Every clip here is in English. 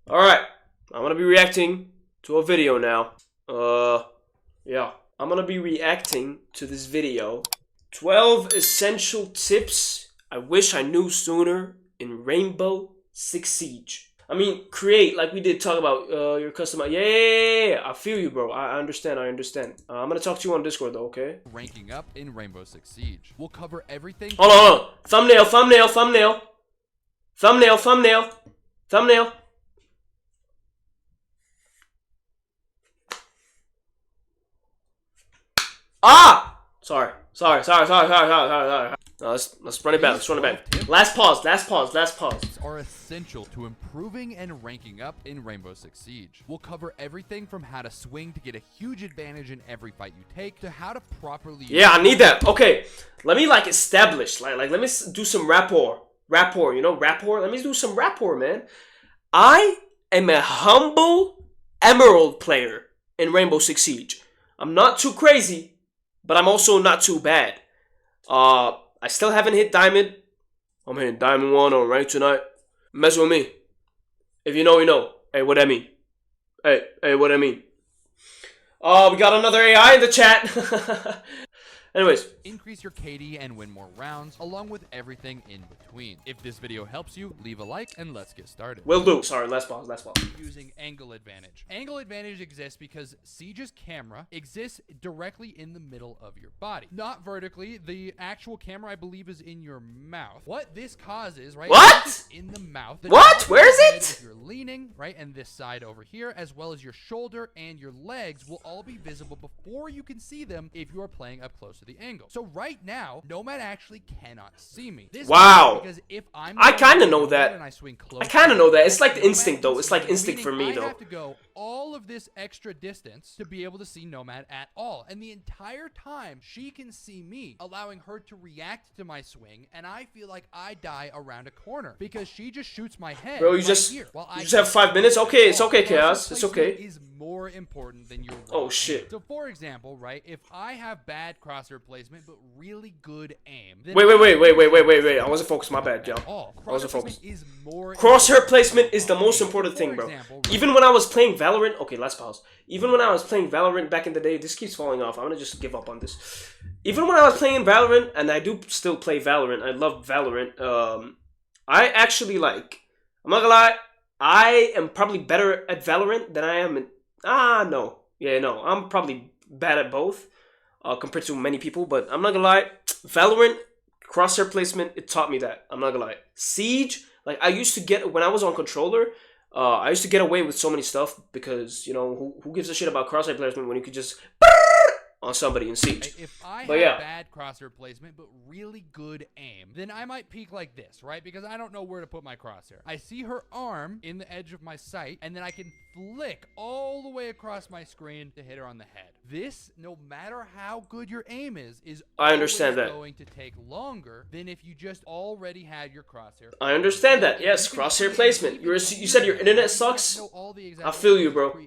Alright, I'm gonna be reacting to a video now. Yeah. I'm gonna be reacting to this video. 12 essential tips I wish I knew sooner in Rainbow Six Siege. I mean, create, like we did talk about your custom. Yeah. I feel you, bro. I understand. I'm gonna talk to you on Discord, though, okay? Ranking up in Rainbow Six Siege. We'll cover everything. Hold on. Thumbnail. Ah! Sorry. No, let's run it back. Last pause. Are essential to improving and ranking up in Rainbow Six Siege. We'll cover everything from how to swing to get a huge advantage in every fight you take to how to properly. Yeah, I need that. Okay, let me establish. Let me do some rapport. You know, rapport. Let me do some rapport, man. I am a humble Emerald player in Rainbow Six Siege. I'm not too crazy, but I'm also not too bad. I still haven't hit Diamond. I'm hitting Diamond 1 on rank tonight. Mess with me. If you know, you know. Hey, what I mean? Hey, what I mean? We got another AI in the chat. Anyways. Increase your KD and win more rounds, along with everything in between. If this video helps you, leave a like and let's get started. Will do. Sorry, last pause. Using angle advantage. Angle advantage exists because Siege's camera exists directly in the middle of your body. Not vertically. The actual camera, I believe, is in your mouth. What this causes, right? What? In the mouth. What? Where is it? If you're leaning, right, and this side over here, as well as your shoulder and your legs will all be visible before you can see them if you are playing up close to the angle. So right now, Nomad actually cannot see me. This wow. Because if I kind of know that. I swing close, I kind of know that. It's like the instinct, though. It's like instinct for me, though. I have to go all of this extra distance to be able to see Nomad at all. And the entire time, she can see me, allowing her to react to my swing. And I feel like I die around a corner because she just shoots my head. Bro, you just have 5 minutes? Okay, it's okay, Chaos. It's okay. Is more important than your oh, shit. So, for example, right, if I have bad crosshair placement but really good aim. Wait. I wasn't focused. My bad, Joe. I wasn't focused. Crosshair placement is the most important thing, bro. Even when I was playing Valorant, okay, let's pause. Even when I was playing Valorant back in the day, this keeps falling off. I'm gonna just give up on this. Even when I was playing Valorant, and I do still play Valorant, I love Valorant. I actually like. I'm not gonna lie. I am probably better at Valorant than I am in. No. Yeah, no. I'm probably bad at both. Compared to many people, but I'm not gonna lie, Valorant, crosshair placement, it taught me that. I'm not gonna lie. Siege, like I used to get, when I was on controller, I used to get away with so many stuff because, you know, who gives a shit about crosshair placement when you could just on somebody in Siege. If I have bad crosshair placement but really good aim, then I might peek like this, right? Because I don't know where to put my crosshair. I see her arm in the edge of my sight, and then I can flick all the way across my screen to hit her on the head. This, no matter how good your aim is I understand that. Going to take longer than if you just already had your crosshair. I understand that. Yes, crosshair placement. You said your internet sucks. I feel you, bro.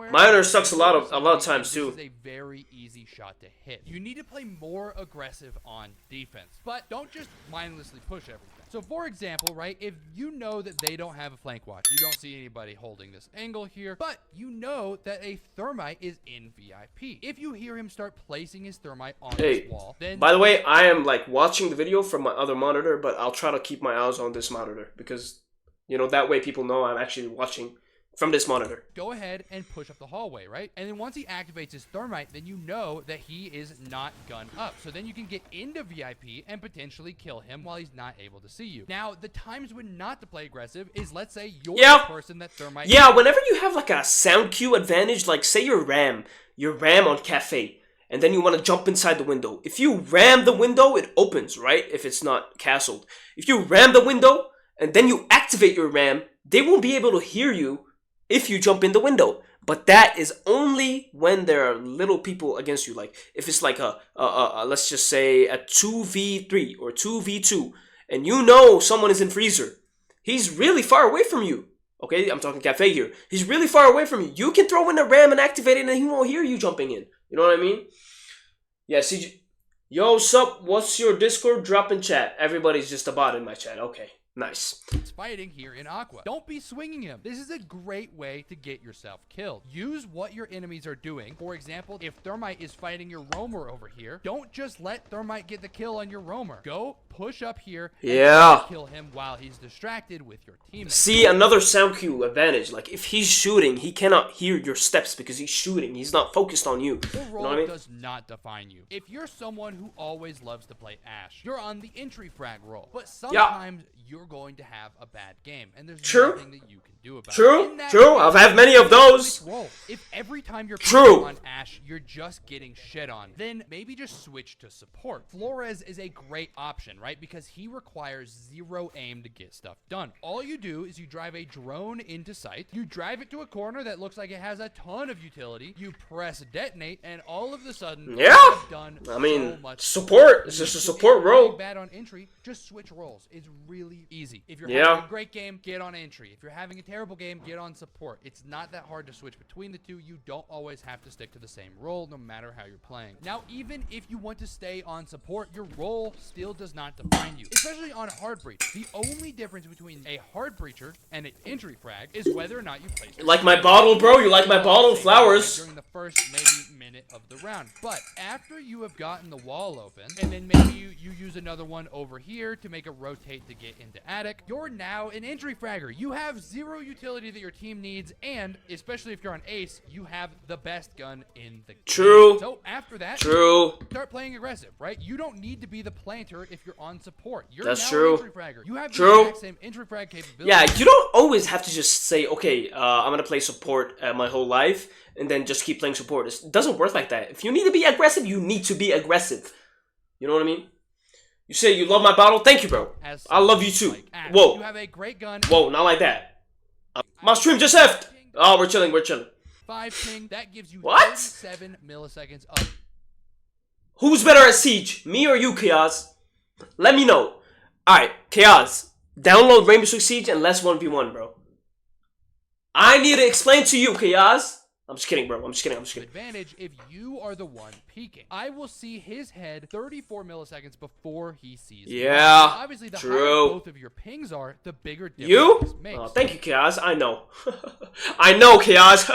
My internet sucks a lot of times too. This is a very easy shot to hit. You need to play more aggressive on defense, but don't just mindlessly push everything. So for example, right, if you know that they don't have a flank watch, you don't see anybody holding this angle here, but you know that a thermite is in VIP. If you hear him start placing his thermite on this wall, then... By the way, I am like watching the video from my other monitor, but I'll try to keep my eyes on this monitor because, you know, that way people know I'm actually watching from this monitor. Go ahead and push up the hallway, right? And then once he activates his thermite, then you know that he is not gunned up. So then you can get into VIP and potentially kill him while he's not able to see you. Now, the times when not to play aggressive is, let's say you're the person that thermite... Yeah, whenever you have like a sound cue advantage, like say you're RAM on Cafe, and then you want to jump inside the window. If you ram the window, it opens, right? If it's not castled. If you ram the window, and then you activate your RAM, they won't be able to hear you if you jump in the window. But that is only when there are little people against you. Like if it's like let's just say a 2v3 or 2v2, and you know someone is in freezer. He's really far away from you. Okay, I'm talking Cafe here. He's really far away from you. You can throw in the RAM and activate it, and he won't hear you jumping in. You know what I mean? Yeah, CG. Yo, sup? What's your Discord? Drop in chat. Everybody's just a bot in my chat. Okay. Nice. Fighting here in Aqua. Don't be swinging him. This is a great way to get yourself killed. Use what your enemies are doing. For example, if Thermite is fighting your roamer over here, don't just let Thermite get the kill on your roamer. Go push up here and kill him while he's distracted with your teammates. See, another sound cue advantage. Like, if he's shooting, he cannot hear your steps because he's shooting. He's not focused on you. The role you know what I mean? does not define you. If you're someone who always loves to play Ashe, you're on the entry frag role. But sometimes you're going to have a bad game, and there's nothing that you can do about it. True. I've had many of those. If every time you're playing on Ashe, you're just getting shit on, then maybe just switch to support. Flores is a great option, right? Because he requires 0 aim to get stuff done. All you do is you drive a drone into sight, you drive it to a corner that looks like it has a ton of utility, you press detonate, and all of a sudden, you've done so much support. It's just a support role. Bad on entry, just switch roles. It's really easy. If you're having a great game, get on entry. If you're having a terrible game, get on support. It's not that hard to switch between the two. You don't always have to stick to the same role, no matter how you're playing. Now, even if you want to stay on support, your role still does not define you, especially on hard breach. The only difference between a hard breacher and an entry frag is whether or not you place. You like my bottle, bro? You like my bottle? Flowers. During the first maybe minute of the round, but after you have gotten the wall open, and then maybe you use another one over here to make a rotate to get into attic, you're now an entry fragger. You have 0 utility that your team needs, and especially if you're on ace, you have the best gun in the game. So after that, start playing aggressive, right? You don't need to be the planter if you're on support. You're now an entry fragger. You have the exact same entry frag capability. Yeah, you don't always have to just say, okay, I'm gonna play support my whole life, and then just keep playing support. It doesn't work like that. If you need to be aggressive, you need to be aggressive. You know what I mean? You say you love my bottle? Thank you, bro. I love you too. Whoa. You have a great gun. Whoa, not like that. My stream just left. Oh, we're chilling. 5 ping. That gives you 7 milliseconds up. Who's better at Siege? Me or you, Chaos? Let me know. Alright, Chaos. Download Rainbow Six Siege and let's 1v1, bro. I need to explain to you, Chaos. I'm just kidding, bro. I'm just kidding. Advantage if you are the one peeking. I will see his head 34 milliseconds before he sees me. Yeah, obviously, the higher both of your pings are, the bigger difference you? Makes. Oh, thank you, Chaos. I know. I know, Chaos.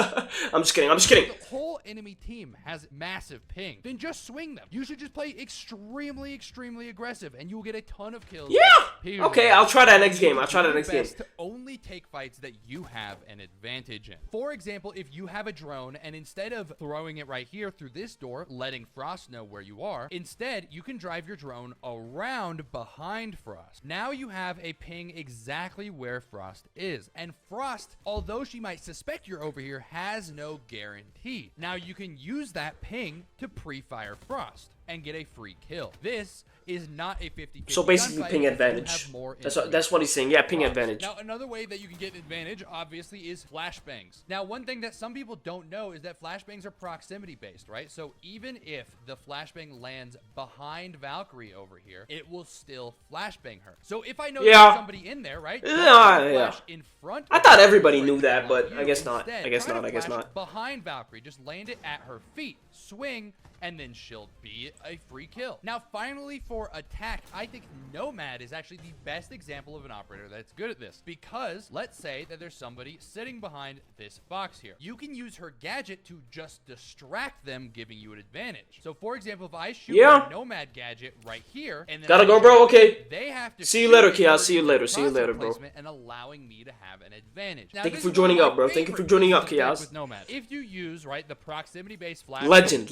I'm just kidding. The whole enemy team has massive ping. Then just swing them. You should just play extremely aggressive, and you will get a ton of kills. Yeah. Okay, I'll try that next game. To only take fights that you have an advantage in. For example, if you have a drone, and instead of throwing it right here through this door, letting Frost know where you are, instead you can drive your drone around behind Frost. Now you have a ping exactly where Frost is, and Frost, although she might suspect you're over here, has no guarantee. Now you can use that ping to pre-fire Frost and get a free kill. This is not a 50-50. So basically ping advantage. That's what he's saying. Yeah, ping advantage. Now another way that you can get advantage obviously is flashbangs. Now one thing that some people don't know is that flashbangs are proximity based, right? So even if the flashbang lands behind Valkyrie over here, it will still flashbang her. So if I know there's somebody in there, right? In front I thought everybody knew that, but I guess not. I guess not. Behind Valkyrie, just land it at her feet, swing, and then she'll be a free kill. Now finally for attack, I think Nomad is actually the best example of an operator that's good at this, because let's say that there's somebody sitting behind this box here. You can use her gadget to just distract them, giving you an advantage. So for example, if I shoot my Nomad gadget right here, and then gotta go, bro. Okay. They have to see you later, Chaos. See you later, bro. And allowing me to have an advantage. Now, thank you for joining up, bro. Thank you for joining up, Chaos. If you use the proximity-based flash, legend.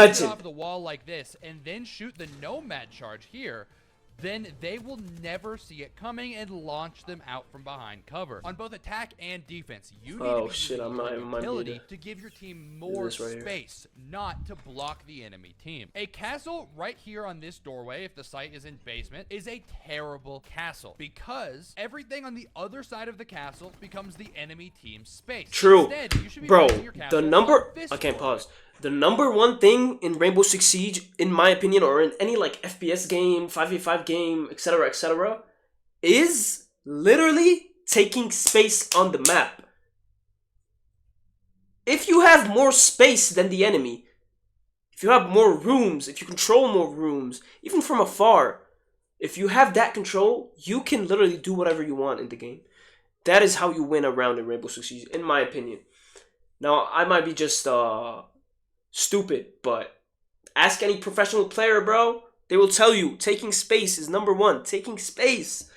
Off the wall like this, and then shoot the Nomad charge here, then they will never see it coming and launch them out from behind cover. On both attack and defense, you need utility to give your team more space, not to block the enemy team. A castle right here on this doorway, if the site is in basement, is a terrible castle because everything on the other side of the castle becomes the enemy team's space. True. Instead, you should be bro, your castle the number... I can't pause. The number one thing in Rainbow Six Siege, in my opinion, or in any like FPS game, 5v5 game, etc., is literally taking space on the map. If you have more space than the enemy, if you have more rooms, if you control more rooms, even from afar, If you have that control, you can literally do whatever you want in the game. That is how you win a round in Rainbow Six Siege, in my opinion. Now, I might be just stupid, but ask any professional player, bro. They will tell you taking space is number one. Taking space.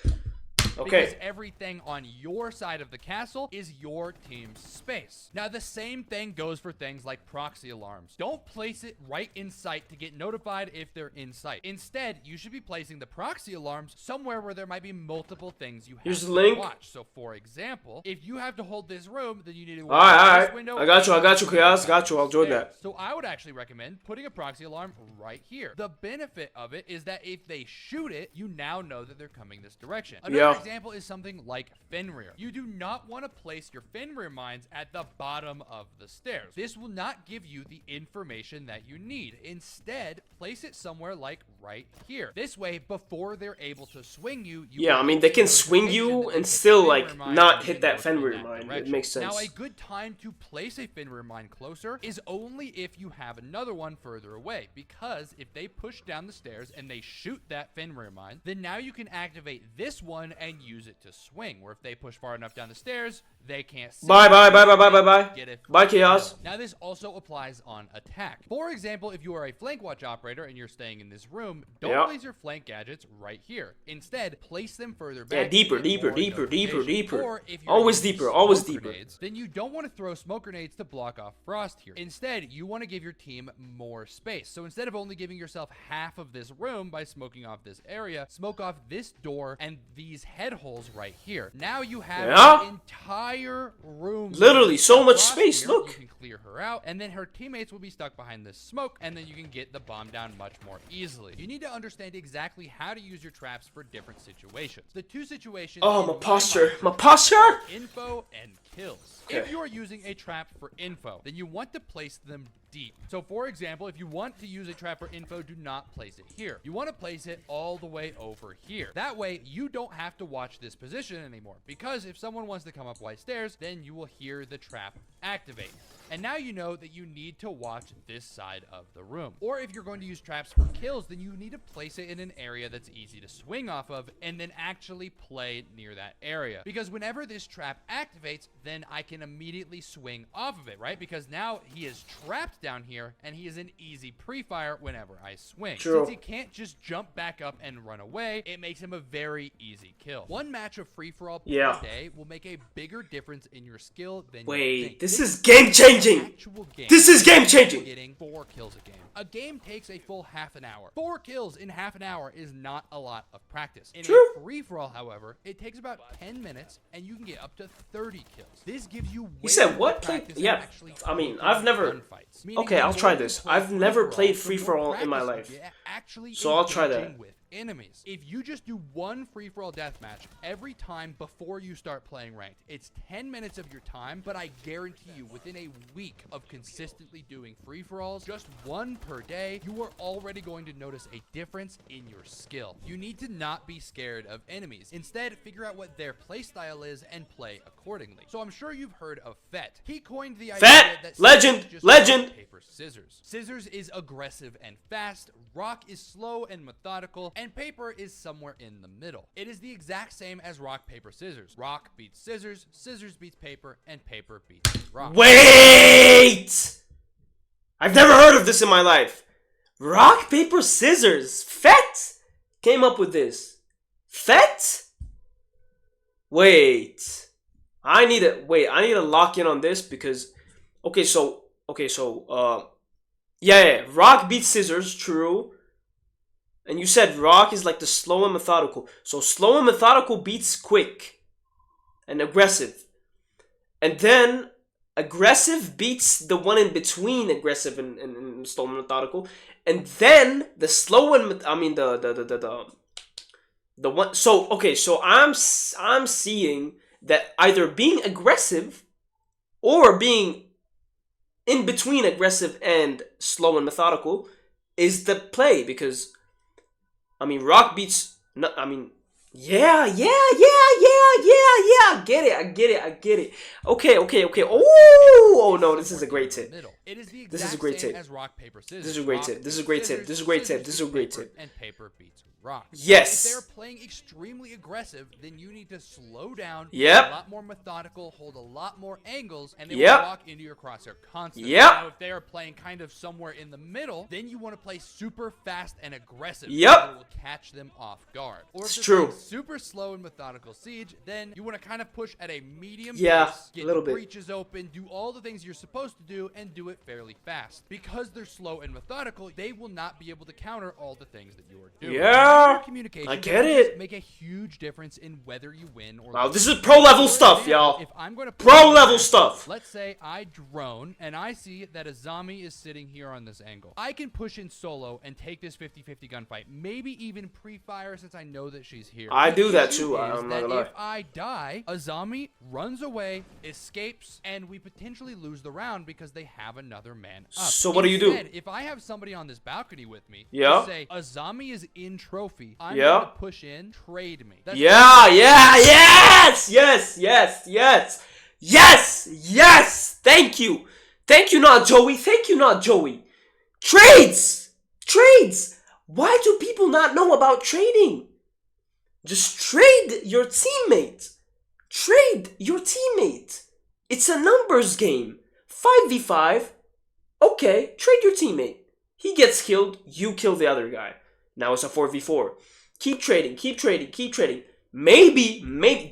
Okay. Because everything on your side of the castle is your team's space. Now, the same thing goes for things like proxy alarms. Don't place it right in sight to get notified if they're in sight. Instead, you should be placing the proxy alarms somewhere where there might be multiple things you have to watch. So, for example, if you have to hold this room, then you need to watch this window. I got you, Chaos. Got you. I'll join that. So, I would actually recommend putting a proxy alarm right here. The benefit of it is that if they shoot it, you now know that they're coming this direction. Another example is something like Fenrir. You do not want to place your Fenrir mines at the bottom of the stairs. This will not give you the information that you need. Instead, place it somewhere like right here. This way, before they're able to swing you, I mean, they can swing you and still like not hit that Fenrir mine. It makes sense. Now, a good time to place a Fenrir mine closer is only if you have another one further away, because if they push down the stairs and they shoot that Fenrir mine, then now you can activate this one and use it to swing, where if they push far enough down the stairs, they can't see. Bye, Chaos. Now, this also applies on attack. For example, if you are a flank watch operator and you're staying in this room, don't place your flank gadgets right here. Instead, place them further back. Yeah, deeper. Or if you're always deeper. Grenades, then you don't want to throw smoke grenades to block off frost here. Instead, you want to give your team more space. So instead of only giving yourself half of this room by smoking off this area, smoke off this door and these head holes right here. Now you have an entire room. Literally, so much space. Here. Look. You can clear her out, and then her teammates will be stuck behind this smoke, and then you can get the bomb down much more easily. You need to understand exactly how to use your traps for different situations. The two situations. Oh, my posture. Info and kills. Okay. If you are using a trap for info, then you want to place them deep. So, for example, if you want to use a trap for info, do not place it here. You want to place it all the way over here. That way, you don't have to watch this position anymore, because if someone wants to come up white stairs, then you will hear the trap activate. And now you know that you need to watch this side of the room. Or if you're going to use traps for kills, then you need to place it in an area that's easy to swing off of and then actually play near that area. Because whenever this trap activates, then I can immediately swing off of it, right? Because now he is trapped down here and he is an easy pre-fire whenever I swing. True. Since he can't just jump back up and run away, it makes him a very easy kill. One match of free-for-all per day will make a bigger difference in your skill than you think. This is game-changing! This is game-changing! Getting 4 kills a game. A game takes a full half an hour. 4 kills in half an hour is not a lot of practice. In a free-for-all, however, it takes about 10 minutes, and you can get up to 30 kills. This gives you way You said more what? practice Yeah, actually I mean, I've never... gunfights. Okay, I'll try this. I've never played free-for-all in my life. So I'll try that. With enemies. If you just do one free-for-all deathmatch every time before you start playing ranked, it's 10 minutes of your time, but I guarantee you within a week of consistently doing free-for-alls, just one per day, you are already going to notice a difference in your skill. You need to not be scared of enemies. Instead, figure out what their playstyle is and play accordingly. So I'm sure you've heard of Fett. He coined the idea that legend. Paper, scissors. Scissors is aggressive and fast, Rock is slow and methodical, and Paper is somewhere in the middle. It is the exact same as rock, paper, scissors. Rock beats scissors, scissors beats paper, and paper beats rock. Wait! I've never heard of this in my life. Rock, paper, scissors. Fett came up with this. Fett? Wait. I need to lock in on this because yeah, rock beats scissors, true. And you said rock is like the slow and methodical. So slow and methodical beats quick and aggressive. And then aggressive beats the one in between aggressive and slow and methodical. And then the slow and the one. So okay, so I'm seeing that either being aggressive or being in between aggressive and slow and methodical is the play, because I mean, rock beats. No, I mean, yeah. I get it. Okay. Oh no, this is a great tip. This is a great tip. As rock, paper, scissors. This is a great tip. This is a great tip. And paper beats rock. Yes. If they're playing extremely aggressive, then you need to slow down, Yep. be a lot more methodical, hold a lot more angles, and they Yep. will walk into your crosshair constantly. Yep. Now, if they are playing kind of somewhere in the middle, then you want to play super fast and aggressive. Yep. So it will catch them off guard. Or if It's they're true. playing super slow and methodical siege, then you want to kind of push at a medium Yeah, pace, get a little bit. breaches open, do all the things you're supposed to do, and do it fairly fast. Because they're slow and methodical, they will not be able to counter all the things that you are doing. Yeah, Your communication I get differences it. make a huge difference in whether you win or Wow, lose. this is pro level For stuff, example, y'all. If I'm going to Pro level stuff. Let's say I drone and I see that Azami is sitting here on this angle. I can push in solo and take this 50-50 gunfight. Maybe even pre-fire since I know that she's here. I The do that issue too, is I'm not that gonna lie. if I die, Azami runs away, escapes, and we potentially lose the round because they have another man up. So what do you do? Instead, if I have somebody on this balcony with me, Yeah. just say Azami is in trophy, I'm Yeah. going to push in, trade me. That's Yeah, yeah, yes, yes, yes, yes, yes, yes. Thank you. Thank you, not Joey. Thank you, not Joey. Trades. Trades. Why do people not know about trading? Just trade your teammate. Trade your teammate. It's a numbers game. 5v5. Okay, trade your teammate. He gets killed, you kill the other guy. Now it's a 4v4. Keep trading, keep trading, keep trading. Maybe,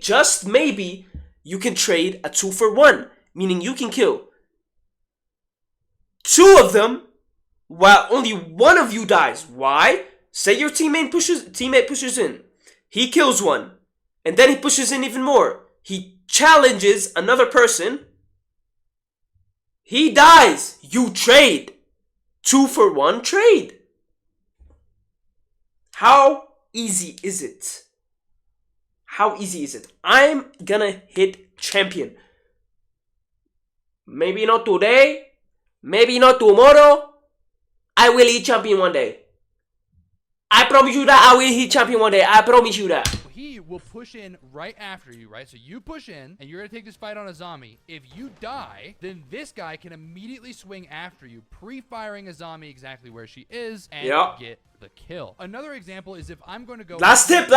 just maybe, you can trade a 2-for-1. Meaning you can kill 2 of them while only one of you dies. Why? Say your teammate pushes in. He kills one. And then he pushes in even more. He challenges another person. He dies. You trade. 2-for-1 trade. How easy is it? How easy is it? I'm gonna hit champion. Maybe not today. Maybe not tomorrow. I will hit champion one day. I promise you that I will hit champion one day. I promise you that. He will push in right after you, right? So you push in, and you're going to take this fight on Azami. If you die, then this guy can immediately swing after you, pre-firing Azami exactly where she is, and get the kill. Another example is if I'm going to go... Last tip!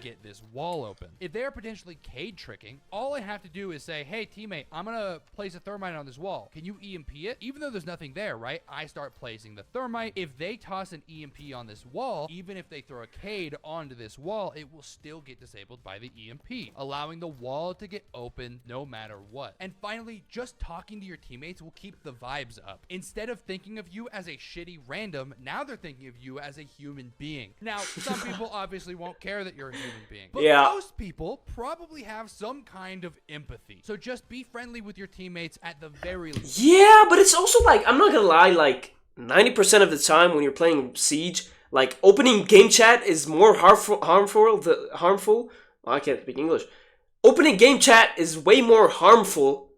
Get this wall open. If they're potentially Cade tricking, all I have to do is say, hey, teammate, I'm going to place a thermite on this wall. Can you EMP it? Even though there's nothing there, right? I start placing the thermite. If they toss an EMP on this wall, even if they throw a Cade onto this wall, it will still get disabled by the EMP, allowing the wall to get open no matter what. And finally, just talking to your teammates will keep the vibes up. Instead of thinking of you as a shitty random, now they're thinking of you as a human being. Now, some people obviously won't care that you're a human being, but most people probably have some kind of empathy. So just be friendly with your teammates at the very least. Yeah, but it's also like, I'm not gonna lie, like 90% of the time when you're playing Siege, like opening game chat is more harmful. Oh, I can't speak English. Opening game chat is way more harmful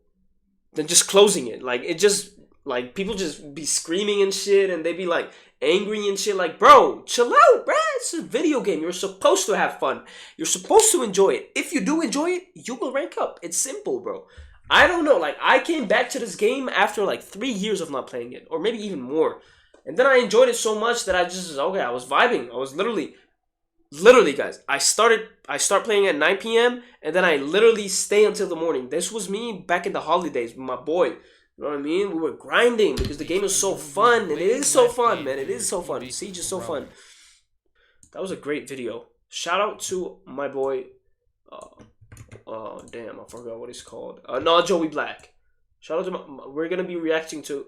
than just closing it. Like it just, like people just be screaming and shit, and they be like angry and shit. Like, bro, chill out, bruh. It's a video game. You're supposed to have fun. You're supposed to enjoy it. If you do enjoy it, you will rank up. It's simple, bro. I don't know. Like I came back to this game after like 3 years of not playing it, or maybe even more. And then I enjoyed it so much that I just, okay, I was vibing. I was literally, guys, I start playing at 9 p.m. and then I literally stay until the morning. This was me back in the holidays with my boy. You know what I mean? We were grinding because the game is so fun. It is so fun, man. It is so fun. Siege is so fun. That was a great video. Shout out to my boy. Damn, I forgot what he's called. Not Joey Black. Shout out to we're gonna be reacting to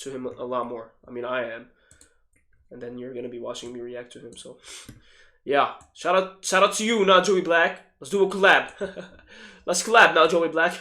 him a lot more. I mean, I am, and then you're gonna be watching me react to him. So, yeah, shout out to you, not Joey Black. Let's do a collab. Let's collab now, Joey Black.